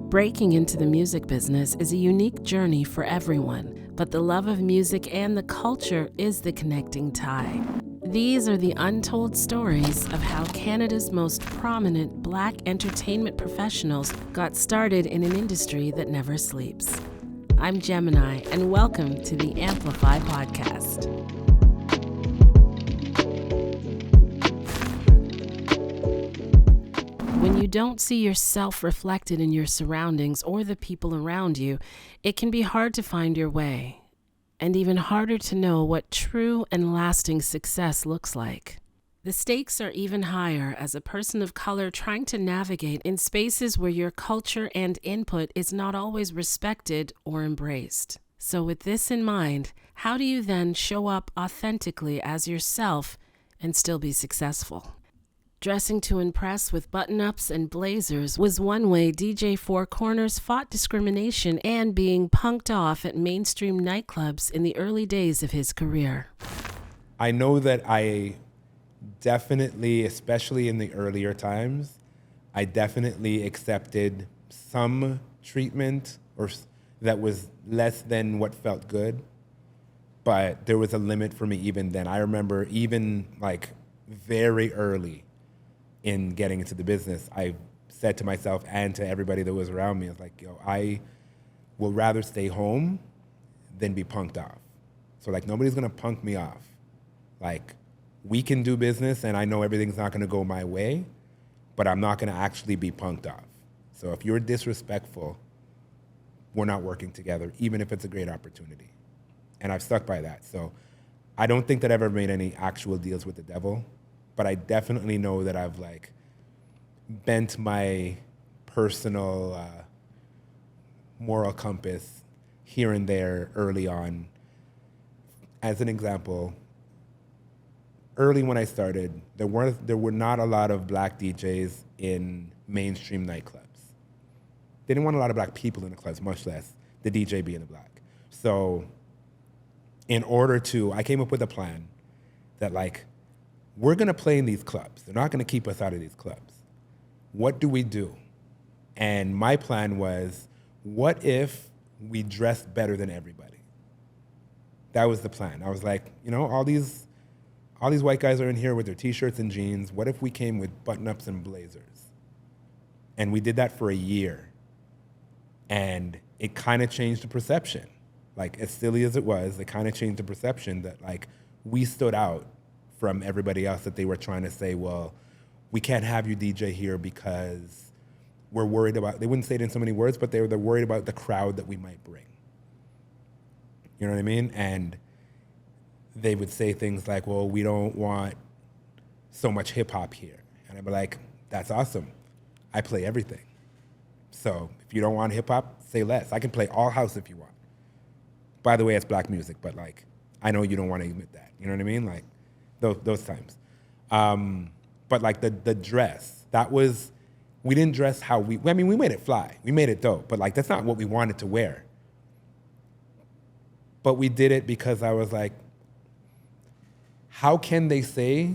Breaking into the music business is a unique journey for everyone, but the love of music and the culture is the connecting tie. These are the untold stories of how Canada's most prominent Black entertainment professionals got started in an industry that never sleeps. I'm Gemini, and welcome to the AMPLIFY Podcast. When you don't see yourself reflected in your surroundings or the people around you, it can be hard to find your way, and even harder to know what true and lasting success looks like. The stakes are even higher as a person of color trying to navigate in spaces where your culture and input is not always respected or embraced. So with this in mind, how do you then show up authentically as yourself and still be successful? Dressing to impress with button-ups and blazers was one way DJ Four Corners fought discrimination and being punked off at mainstream nightclubs in the early days of his career. I know that I definitely, especially in the earlier times, I definitely accepted some treatment or that was less than what felt good, but there was a limit for me even then. I remember even like very early in getting into the business, I said to myself and to everybody that was around me, I was like, yo, I will rather stay home than be punked off. So like, nobody's gonna punk me off. Like, we can do business and I know everything's not gonna go my way, but I'm not gonna actually be punked off. So if you're disrespectful, we're not working together, even if it's a great opportunity. And I've stuck by that. So I don't think that I've ever made any actual deals with the devil, but I definitely know that I've like bent my personal moral compass here and there early on. As an example, early when I started, there were not a lot of Black DJs in mainstream nightclubs. They didn't want a lot of Black people in the clubs, much less the DJ being the Black. So I came up with a plan that like, we're gonna play in these clubs. They're not gonna keep us out of these clubs. What do we do? And my plan was, what if we dressed better than everybody? That was the plan. I was like, you know, all these white guys are in here with their t-shirts and jeans. What if we came with button-ups and blazers? And we did that for a year. And it kind of changed the perception. Like, as silly as it was, it kind of changed the perception that like we stood out from everybody else, that they were trying to say, well, we can't have you DJ here because we're worried about, they wouldn't say it in so many words, but they're worried about the crowd that we might bring. You know what I mean? And they would say things like, well, we don't want so much hip hop here. And I'd be like, that's awesome. I play everything. So if you don't want hip hop, say less. I can play all house if you want. By the way, it's Black music, but like, I know you don't want to admit that. You know what I mean? Like, those times. But like the dress, we didn't dress how we made it fly. We made it dope, but like that's not what we wanted to wear. But we did it because I was like, how can they say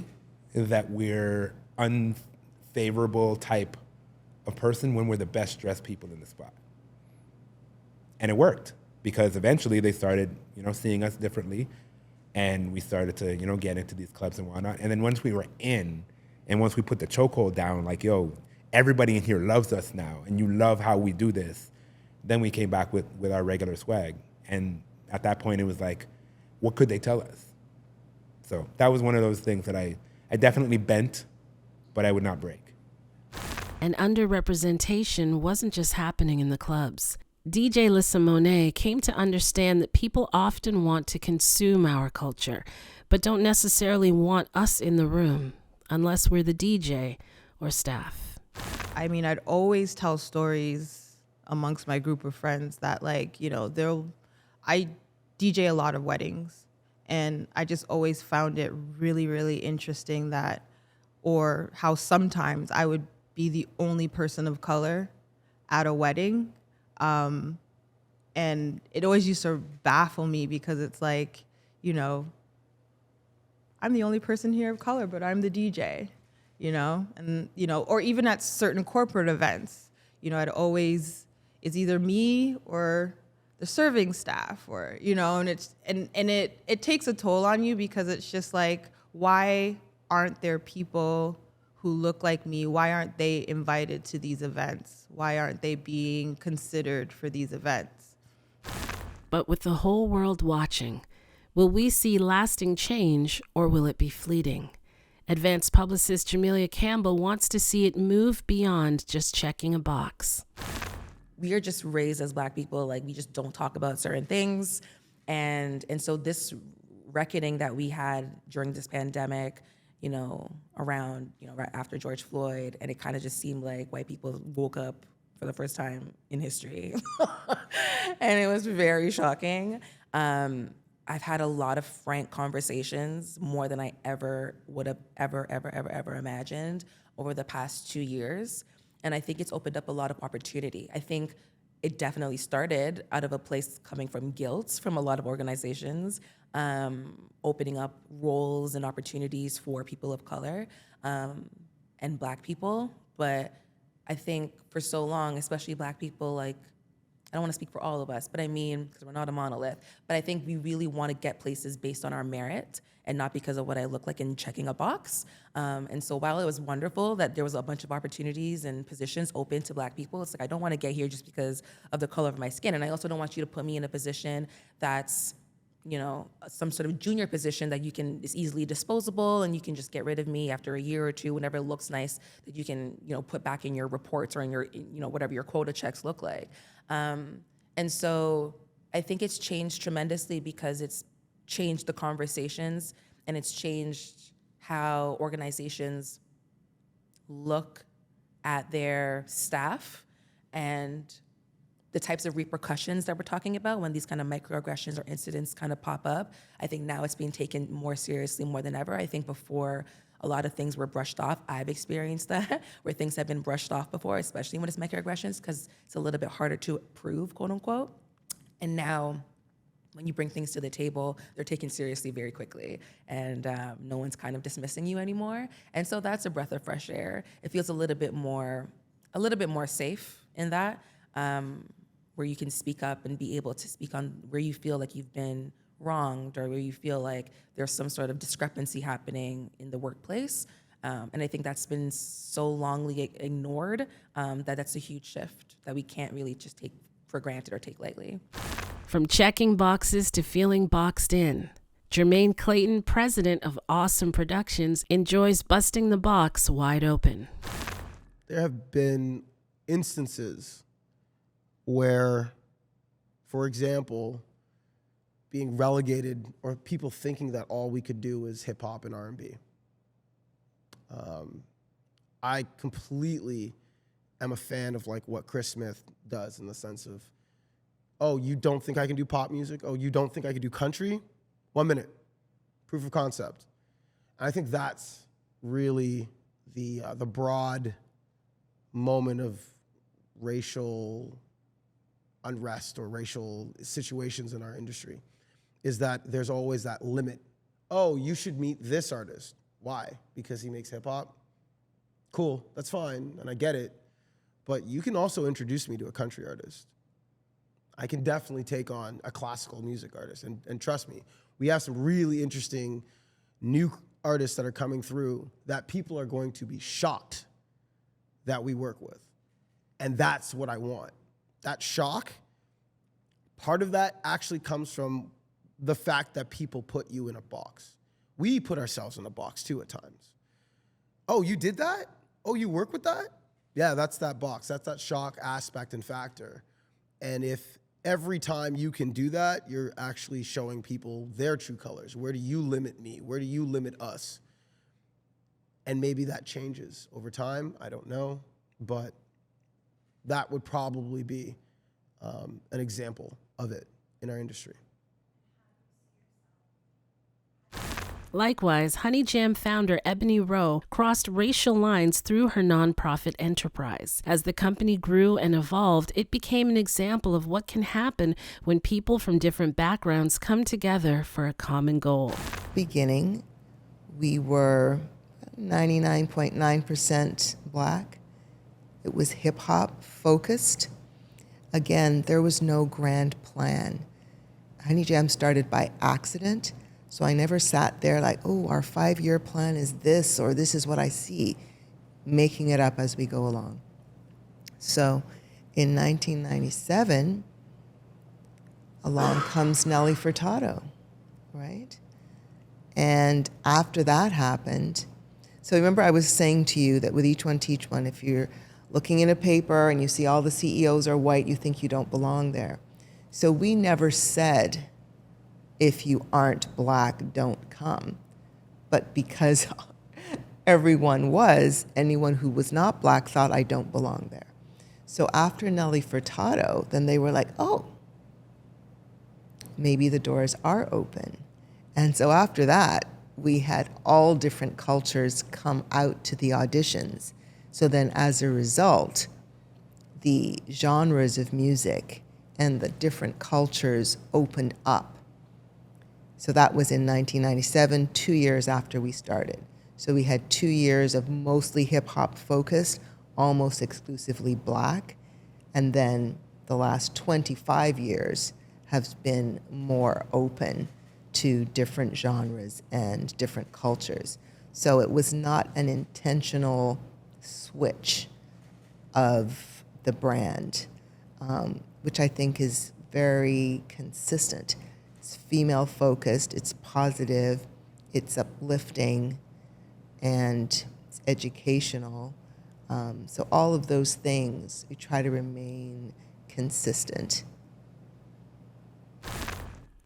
that we're unfavorable type of person when we're the best dressed people in the spot? And it worked because eventually they started, seeing us differently. And we started to, get into these clubs and whatnot. And then once we were in, and once we put the chokehold down, like, yo, everybody in here loves us now, and you love how we do this, then we came back with our regular swag. And at that point, it was like, what could they tell us? So that was one of those things that I definitely bent, but I would not break. And underrepresentation wasn't just happening in the clubs. DJ Lissa Monet came to understand that people often want to consume our culture, but don't necessarily want us in the room, unless we're the DJ or staff. I mean, I'd always tell stories amongst my group of friends that like, I DJ a lot of weddings, and I just always found it really, really interesting or how sometimes I would be the only person of color at a wedding. And it always used to baffle me because it's like, I'm the only person here of color, but I'm the DJ, and, or even at certain corporate events, I'd always, it's either me or the serving staff, or, you know, and it takes a toll on you, because it's just like, why aren't there people who look like me? Why aren't they invited to these events? Why aren't they being considered for these events? But with the whole world watching, will we see lasting change, or will it be fleeting? Advanced publicist Jamelia Campbell wants to see it move beyond just checking a box. We are just raised as Black people, like, we just don't talk about certain things. And so this reckoning that we had during this pandemic, you know, around, you know, right after George Floyd, and it kind of just seemed like white people woke up for the first time in history. And it was very shocking. I've had a lot of frank conversations, more than I ever would have ever imagined over the past 2 years. And I think it's opened up a lot of opportunity. I think it definitely started out of a place coming from guilt from a lot of organizations, opening up roles and opportunities for people of color and Black people. But I think for so long, especially Black people, like, I don't want to speak for all of us, but I mean, because we're not a monolith, but I think we really want to get places based on our merit and not because of what I look like in checking a box. And so while it was wonderful that there was a bunch of opportunities and positions open to Black people, it's like, I don't want to get here just because of the color of my skin. And I also don't want you to put me in a position that's, you know, some sort of junior position that is easily disposable, and you can just get rid of me after a year or two whenever it looks nice, that you can, you know, put back in your reports or in your, you know, whatever your quota checks look like. And so I think it's changed tremendously, because it's changed the conversations, and it's changed how organizations look at their staff and the types of repercussions that we're talking about when these kind of microaggressions or incidents kind of pop up. I think now it's being taken more seriously more than ever. I think before, a lot of things were brushed off. I've experienced that, where things have been brushed off before, especially when it's microaggressions, because it's a little bit harder to prove, quote unquote. And now, when you bring things to the table, they're taken seriously very quickly, and no one's kind of dismissing you anymore. And so that's a breath of fresh air. It feels a little bit more safe in that, where you can speak up and be able to speak on where you feel like you've been wronged, or where you feel like there's some sort of discrepancy happening in the workplace. And I think that's been so longly ignored, that's a huge shift that we can't really just take for granted or take lightly. From checking boxes to feeling boxed in, Jermayne Clayton, president of Awesome Productions, enjoys busting the box wide open. There have been instances where, for example, being relegated, or people thinking that all we could do is hip hop and R&B. I completely am a fan of like what Chris Smith does, in the sense of, oh, you don't think I can do pop music? Oh, you don't think I can do country? 1 minute, proof of concept. And I think that's really the broad moment of racial unrest or racial situations in our industry, is that there's always that limit. Oh, you should meet this artist. Why? Because he makes hip hop? Cool, that's fine, and I get it. But you can also introduce me to a country artist. I can definitely take on a classical music artist. And trust me, we have some really interesting new artists that are coming through that people are going to be shocked that we work with. And that's what I want. That shock, part of that actually comes from the fact that people put you in a box. We put ourselves in a box too at times. Oh, you did that? Oh, you work with that? Yeah, that's that box. That's that shock aspect and factor. And if every time you can do that, you're actually showing people their true colors. Where do you limit me? Where do you limit us? And maybe that changes over time. I don't know. But that would probably be an example of it in our industry. Likewise, Honey Jam founder Ebonnie Rowe crossed racial lines through her nonprofit enterprise. As the company grew and evolved, it became an example of what can happen when people from different backgrounds come together for a common goal. Beginning, we were 99.9% Black. It was hip hop focused. again, there was no grand plan. Honey Jam started by accident, so I never sat there like, oh, our 5-year plan is this, or this is what I see, making it up as we go along. So in 1997, along comes Nelly Furtado, right? And after that happened, so remember I was saying to you that with Each One Teach One, if you're looking in a paper and you see all the CEOs are white, you think you don't belong there. So we never said, if you aren't black, don't come. But because everyone was, anyone who was not black thought I don't belong there. So after Nelly Furtado, then they were like, oh, maybe the doors are open. And so after that, we had all different cultures come out to the auditions. So then as a result, the genres of music and the different cultures opened up. So that was in 1997, 2 years after we started. So we had 2 years of mostly hip hop focused, almost exclusively black. And then the last 25 years have been more open to different genres and different cultures. So it was not an intentional switch of the brand, which I think is very consistent. It's female focused, it's positive, it's uplifting, and it's educational. So all of those things, we try to remain consistent.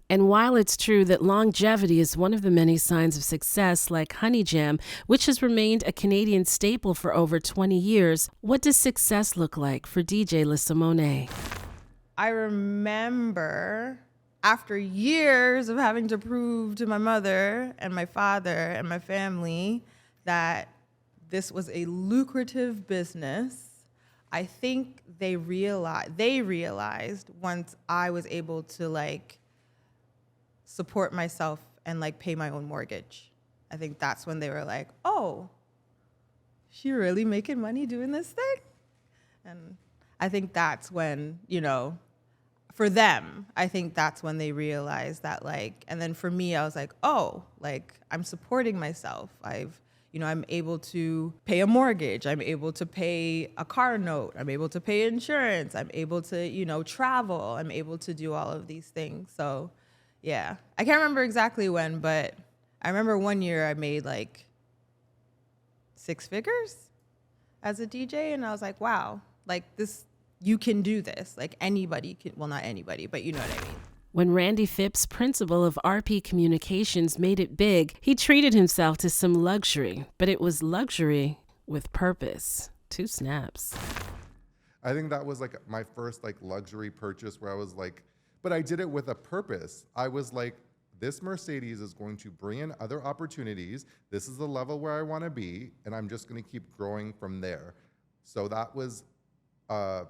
And while it's true that longevity is one of the many signs of success, like Honey Jam, which has remained a Canadian staple for over 20 years, what does success look like for DJ Lissa Monet? I remember after years of having to prove to my mother and my father and my family that this was a lucrative business, I think they realized once I was able to support myself and pay my own mortgage. I think that's when they were like, oh, she really making money doing this thing? And I think that's when, for them, I think that's when they realized that and then for me, I was like, oh, I'm supporting myself. I'm able to pay a mortgage. I'm able to pay a car note. I'm able to pay insurance. I'm able to, travel. I'm able to do all of these things. So yeah, I can't remember exactly when, but I remember one year I made 6 figures as a DJ, and I was like, wow, this, you can do this. Anybody can, well, not anybody, but you know what I mean. When Randy Phipps, principal of RP Communications, made it big, he treated himself to some luxury, but it was luxury with purpose. 2 snaps. I think that was my first luxury purchase where I was but I did it with a purpose. I was like, this Mercedes is going to bring in other opportunities. This is the level where I want to be, and I'm just going to keep growing from there. So that was a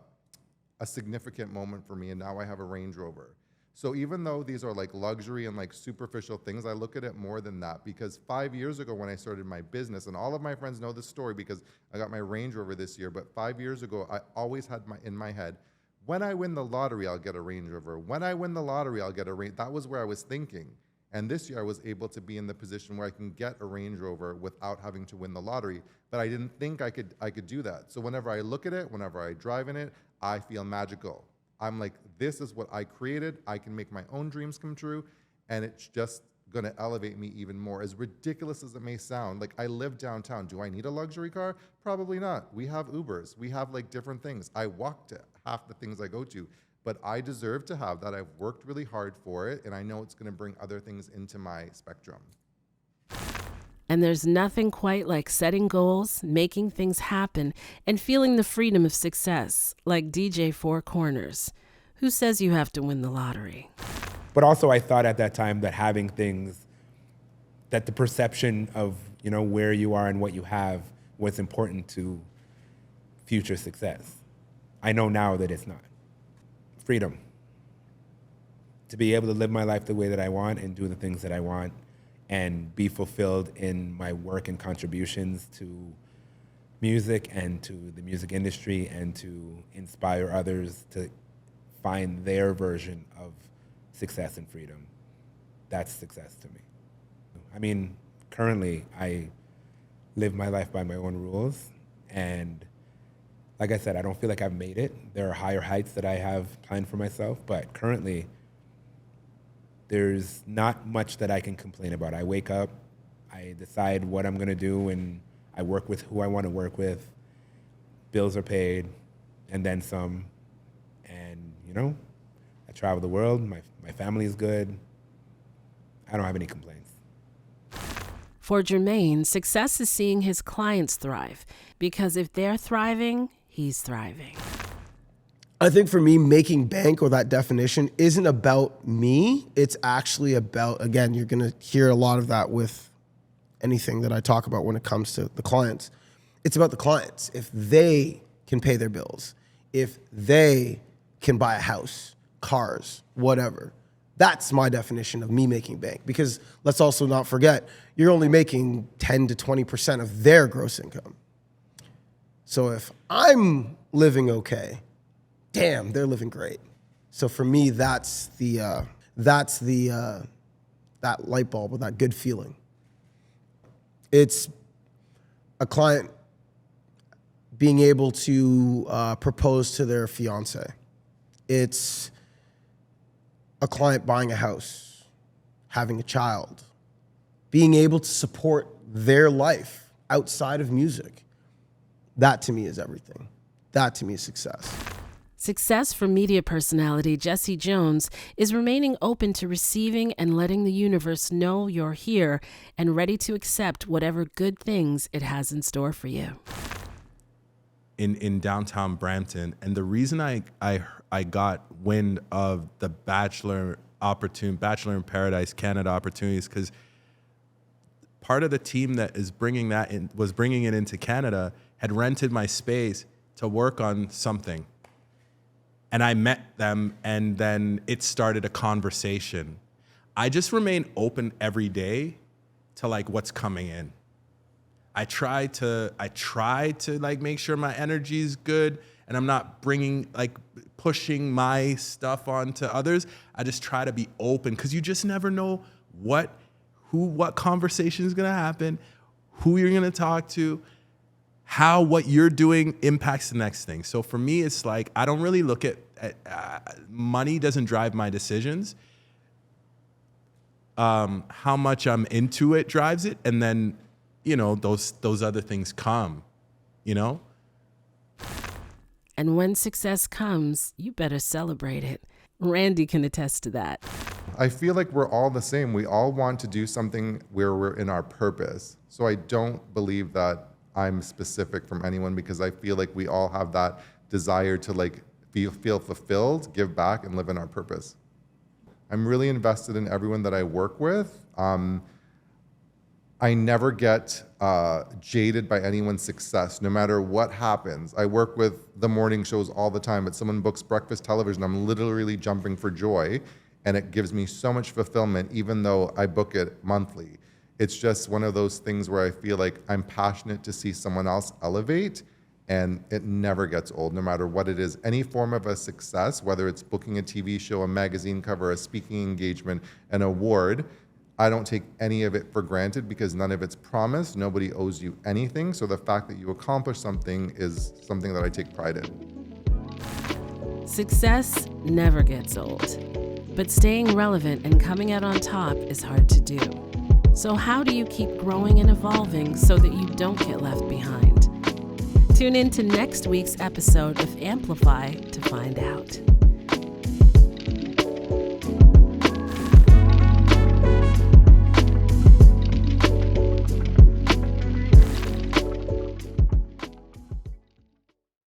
significant moment for me, and now I have a Range Rover. So even though these are luxury and superficial things, I look at it more than that, because 5 years ago when I started my business, and all of my friends know this story because I got my Range Rover this year, but 5 years ago, I always had in my head, when I win the lottery, I'll get a Range Rover. When I win the lottery, I'll get a Range. That was where I was thinking. And this year I was able to be in the position where I can get a Range Rover without having to win the lottery. But I didn't think I could do that. So whenever I look at it, whenever I drive in it, I feel magical. I'm like, this is what I created. I can make my own dreams come true. And it's just gonna elevate me even more. As ridiculous as it may sound, I live downtown. Do I need a luxury car? Probably not. We have Ubers. We have different things. I walk to half the things I go to, but I deserve to have that. I've worked really hard for it, and I know it's gonna bring other things into my spectrum. And there's nothing quite like setting goals, making things happen, and feeling the freedom of success, like DJ Four Corners. Who says you have to win the lottery? But also I thought at that time that having things, that the perception of, where you are and what you have was important to future success. I know now that it's not. Freedom. To be able to live my life the way that I want and do the things that I want and be fulfilled in my work and contributions to music and to the music industry and to inspire others to find their version of success and freedom. That's success to me. I mean, currently I live my life by my own rules, and like I said, I don't feel like I've made it. There are higher heights that I have planned for myself, but currently there's not much that I can complain about. I wake up, I decide what I'm gonna do, and I work with who I wanna work with. Bills are paid, and then some. And, you know, I travel the world, my family is good. I don't have any complaints. For Jermayne, success is seeing his clients thrive, because if they're thriving, he's thriving. I think for me, making bank, or that definition, isn't about me. It's actually about, again, you're going to hear a lot of that with anything that I talk about when it comes to the clients. It's about the clients. If they can pay their bills, if they can buy a house, cars, whatever, that's my definition of me making bank. Because let's also not forget, you're only making 10 to 20% of their gross income. So if I'm living okay, damn, they're living great. So for me, that's that light bulb, or that good feeling. It's a client being able to propose to their fiance. It's a client buying a house, having a child, being able to support their life outside of music. That to me is everything. That to me is success. Success for media personality Jesse Jones is remaining open to receiving and letting the universe know you're here and ready to accept whatever good things it has in store for you. In downtown Brampton, and the reason I got wind of the Bachelor in Paradise Canada opportunities, because part of the team that is bringing it into Canada had rented my space to work on something. And I met them, and then it started a conversation. I just remain open every day to like what's coming in. I try to like make sure my energy is good, and I'm not pushing my stuff onto others. I just try to be open, because you just never know what conversation is gonna happen, who you're gonna talk to, how what you're doing impacts the next thing. So for me, it's like I don't really look at money doesn't drive my decisions. How much I'm into it drives it, and then those other things come, And when success comes, you better celebrate it. Randy can attest to that. I feel like we're all the same. We all want to do something where we're in our purpose. So I don't believe that I'm specific from anyone, because I feel like we all have that desire to like feel fulfilled, give back, and live in our purpose. I'm really invested in everyone that I work with. I never get jaded by anyone's success, no matter what happens. I work with the morning shows all the time, but someone books breakfast television, I'm literally jumping for joy, and it gives me so much fulfillment, even though I book it monthly. It's just one of those things where I feel like I'm passionate to see someone else elevate, and it never gets old, no matter what it is. Any form of a success, whether it's booking a TV show, a magazine cover, a speaking engagement, an award, I don't take any of it for granted, because none of it's promised. Nobody owes you anything. So the fact that you accomplish something is something that I take pride in. Success never gets old, but staying relevant and coming out on top is hard to do. So how do you keep growing and evolving so that you don't get left behind? Tune in to next week's episode of Amplify to find out.